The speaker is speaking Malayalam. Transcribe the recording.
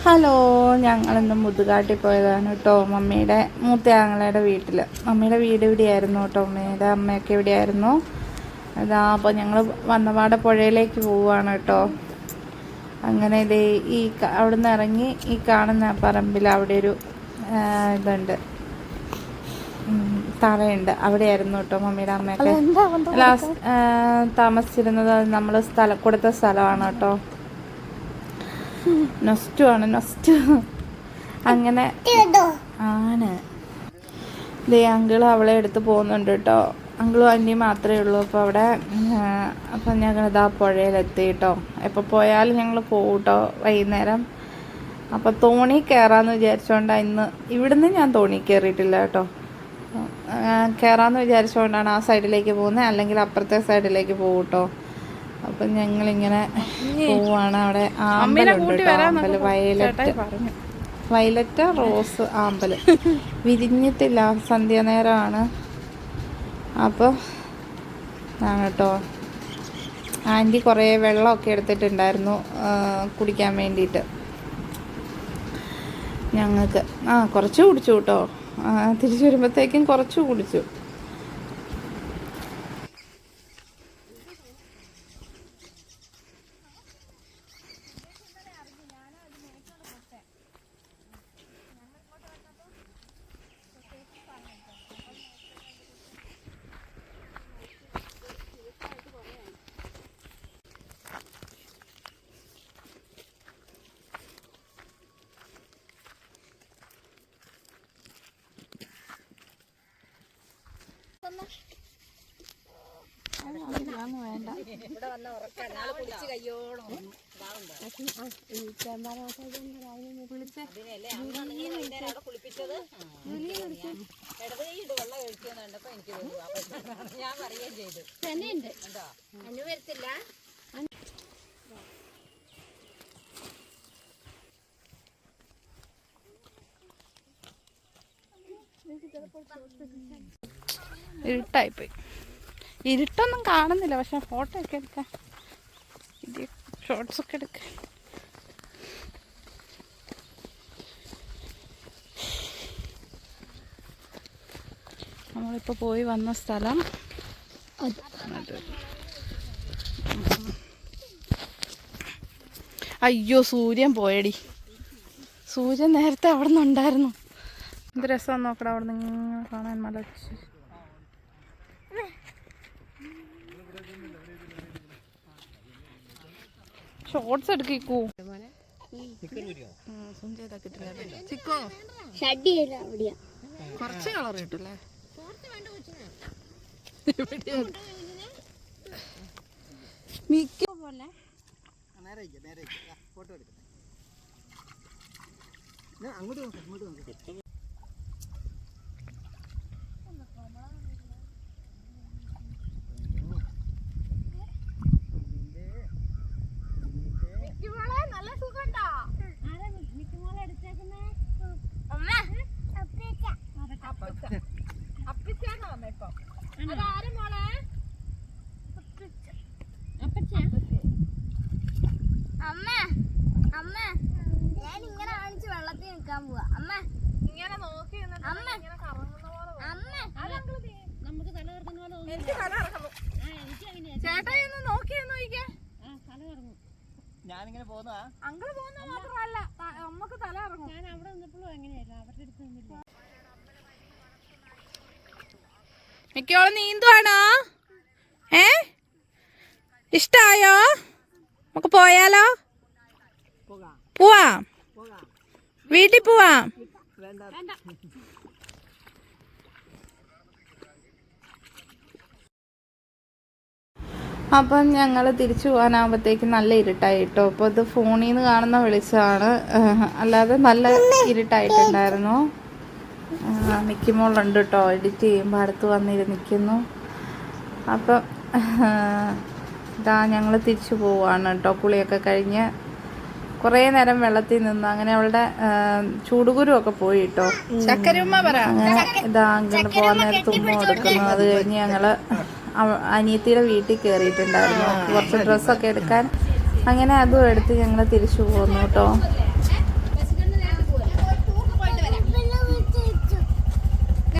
ഹലോ, ഞങ്ങളിന്ന് മുതുകാട്ടിൽ പോയതാണ് കേട്ടോ. മമ്മിയുടെ മൂത്ത ആങ്ങളയുടെ വീട്ടിൽ. മമ്മിയുടെ വീട് ഇവിടെയായിരുന്നു കേട്ടോ. മമ്മിയുടെ അമ്മയൊക്കെ ഇവിടെയായിരുന്നു. അതാ അപ്പോൾ ഞങ്ങൾ വന്നപാടെ പുഴയിലേക്ക് പോവുകയാണ് കേട്ടോ. അങ്ങനെ ഇതേ ഈ അവിടെ നിന്ന് ഇറങ്ങി ഈ കാണുന്ന പറമ്പിൽ അവിടെ ഒരു ഇതുണ്ട്, തറയുണ്ട്. അവിടെയായിരുന്നു കേട്ടോ മമ്മിയുടെ അമ്മയൊക്കെ താമസിച്ചിരുന്നത്. നമ്മൾ കൊടുത്ത സ്ഥലമാണ് കേട്ടോ. നൊസ്റ്റ് അങ്ങനെ ആണ്. ദേ അങ്കിള് അവളെ എടുത്ത് പോകുന്നുണ്ട് കേട്ടോ. അങ്കിളും ആൻറ്റിയും മാത്രമേ ഉള്ളൂ അപ്പോൾ അവിടെ. അപ്പം ഞങ്ങളിതാ പുഴയിലെത്തി കേട്ടോ. എപ്പോൾ പോയാലും ഞങ്ങൾ പോകും കേട്ടോ വൈകുന്നേരം. അപ്പോൾ തോണി കയറാമെന്ന് വിചാരിച്ചുകൊണ്ടാണ് ഇന്ന്. ഇവിടുന്ന് ഞാൻ തോണി കയറിയിട്ടില്ല കേട്ടോ. കയറാമെന്ന് വിചാരിച്ചുകൊണ്ടാണ് ആ സൈഡിലേക്ക് പോകുന്നത്, അല്ലെങ്കിൽ അപ്പുറത്തെ സൈഡിലേക്ക് പോകും കേട്ടോ. അപ്പം ഞങ്ങളിങ്ങനെ പോവാണ്. അവിടെ ആമ്പലുണ്ട് കേട്ടോ. ആമ്പൽ വയലറ്റ് റോസ് ആമ്പൽ വിരിഞ്ഞിട്ടില്ല, സന്ധ്യാനേരമാണ്. അപ്പോൾ ആണ് കേട്ടോ. ആൻറ്റി കുറേ വെള്ളമൊക്കെ എടുത്തിട്ടുണ്ടായിരുന്നു കുടിക്കാൻ വേണ്ടിയിട്ട്. ഞങ്ങൾക്ക് കുറച്ച് കുടിച്ചു കേട്ടോ. തിരിച്ചു വരുമ്പോഴത്തേക്കും കുറച്ച് കുടിച്ചു. വേണ്ട ഇവിടെ വന്ന ഉറക്കാൻ കുളിച്ച് കയ്യോളം കുളിപ്പിച്ചത് ഇടത് കൈയിട്ട് വെള്ളം കഴിച്ചെന്ന് കണ്ടപ്പോ എനിക്ക് ഞാൻ പറയുകയും ചെയ്തു. കേട്ടോ അനു വരത്തില്ല. ഇരുട്ടായിപ്പോയി. ഇരുട്ടൊന്നും കാണുന്നില്ല, പക്ഷെ ഫോട്ടോ ഒക്കെ എടുക്കാൻ, ഷോർട്സൊക്കെ എടുക്കാൻ. നമ്മളിപ്പോൾ പോയി വന്ന സ്ഥലം അയ്യോ സൂര്യൻ പോയടി. സൂര്യൻ നേരത്തെ അവിടെ നിന്നുണ്ടായിരുന്നു. എന്ത് രസമാണ് നോക്കണം അവിടെ നിന്ന് കാണാൻ. മല ഷോർട്സ് എടുക്കൂ. കുറച്ച് കളർ കിട്ടൂല്ലേ. ഞാനിങ്ങനെ പോകുന്ന അങ്കിള് പോകുന്ന മാത്രമല്ല നമുക്ക് തല ഇറങ്ങും. ഞാൻ അവിടെ നിന്നപ്പോഴും എങ്ങനെയായിരുന്നു, അവരുടെ അടുത്ത് മിക്കോളം നീന്തുവാണോ? ഇഷ്ടായോ? നമുക്ക് പോയാലോ? പോവാം, വീട്ടിൽ പോവാം. അപ്പം ഞങ്ങൾ തിരിച്ചു പോകാനാകുമ്പോഴത്തേക്ക് നല്ല ഇരുട്ടായി കേട്ടോ. അപ്പോൾ ഇത് ഫോണിൽ നിന്ന് കാണുന്ന വെളിച്ചമാണ്, അല്ലാതെ നല്ല ഇരുട്ടായിട്ടുണ്ടായിരുന്നു. മിക്കുമോളുണ്ട് കേട്ടോ, എഡിറ്റ് ചെയ്യുമ്പോൾ അടുത്ത് വന്നിരുന്നിരിക്കുന്നു. അപ്പം ഇതാ ഞങ്ങൾ തിരിച്ചു പോവുകയാണ് കേട്ടോ. കുളിയൊക്കെ കഴിഞ്ഞ് കുറേ നേരം വെള്ളത്തിൽ നിന്ന് അങ്ങനെ അവളുടെ ചൂടുകുരുവൊക്കെ പോയി കേട്ടോ. അങ്ങനെ ഇതാ അങ്ങനെ പോകാൻ നേരത്ത് ഉമ്മ കൊടുക്കുന്നു. അത് കഴിഞ്ഞ് ഞങ്ങൾ അനിയത്തിയുടെ വീട്ടിൽ കയറിയിട്ടുണ്ടായിരുന്നു കുറച്ച് ഡ്രസ്സൊക്കെ എടുക്കാൻ. അങ്ങനെ അതും എടുത്ത് ഞങ്ങൾ തിരിച്ചു പോന്നു കേട്ടോ.